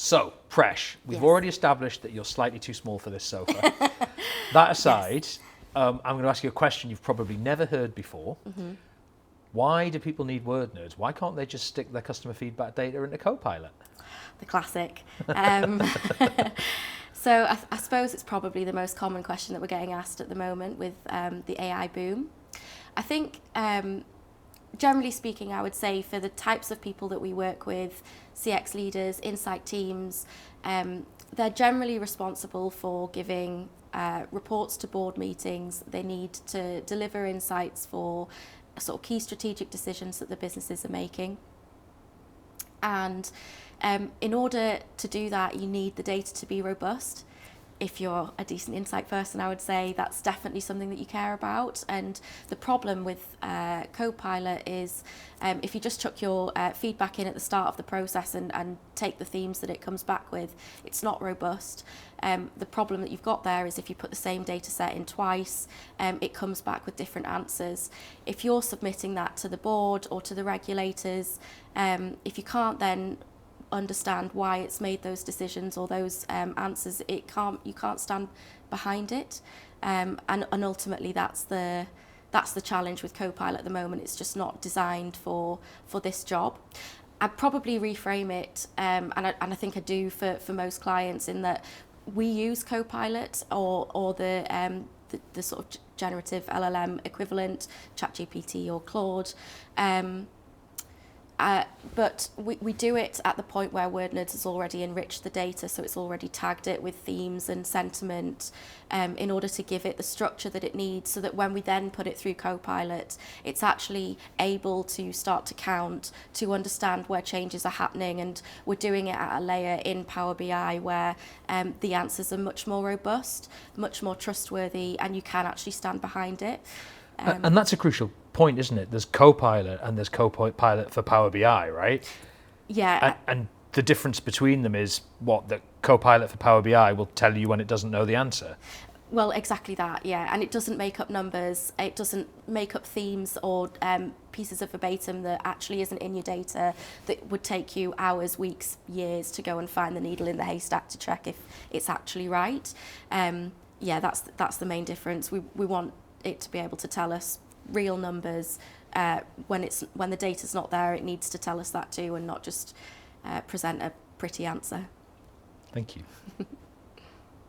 So, Presh, we've already established that you're slightly too small for this sofa. That aside, I'm going to ask you a question you've probably never heard before. Why do people need Wordnerds? Why can't they just stick their customer feedback data into Copilot? The classic. So I suppose it's probably the most common question that we're getting asked at the moment with the AI boom. I think, generally speaking, I would say for the types of people that we work with, CX leaders, insight teams, they're generally responsible for giving reports to board meetings. They need to deliver insights for sort of key strategic decisions that the businesses are making. And in order to do that, you need the data to be robust. If you're a decent insight person, I would say that's definitely something that you care about. And the problem with Copilot is if you just chuck your feedback in at the start of the process and take the themes that it comes back with, it's not robust. The problem that you've got there is if you put the same data set in twice, it comes back with different answers. If you're submitting that to the board or to the regulators, if you can't then understand why it's made those decisions or those answers, you can't stand behind it, and ultimately that's the challenge with Copilot at the moment. It's just not designed for this job. I'd probably reframe it, and I think I do for most clients, in that we use Copilot or the sort of generative LLM equivalent, ChatGPT or Claude. But we do it at the point where Wordnerds has already enriched the data, so it's already tagged it with themes and sentiment in order to give it the structure that it needs, so that when we then put it through Copilot, it's actually able to start to count, to understand where changes are happening, and we're doing it at a layer in Power BI where the answers are much more robust, much more trustworthy, and you can actually stand behind it. And that's a crucial point, isn't it? There's Copilot and there's Copilot for Power BI, right? Yeah. And the difference between them is what? That Copilot for Power BI will tell you when it doesn't know the answer. Well, exactly that, yeah. And it doesn't make up numbers, it doesn't make up themes or pieces of verbatim that actually isn't in your data, that would take you hours, weeks, years to go and find the needle in the haystack to check if it's actually right. Yeah, that's the main difference. We want it to be able to tell us real numbers. When the data's not there, it needs to tell us that too, and not just present a pretty answer. Thank you.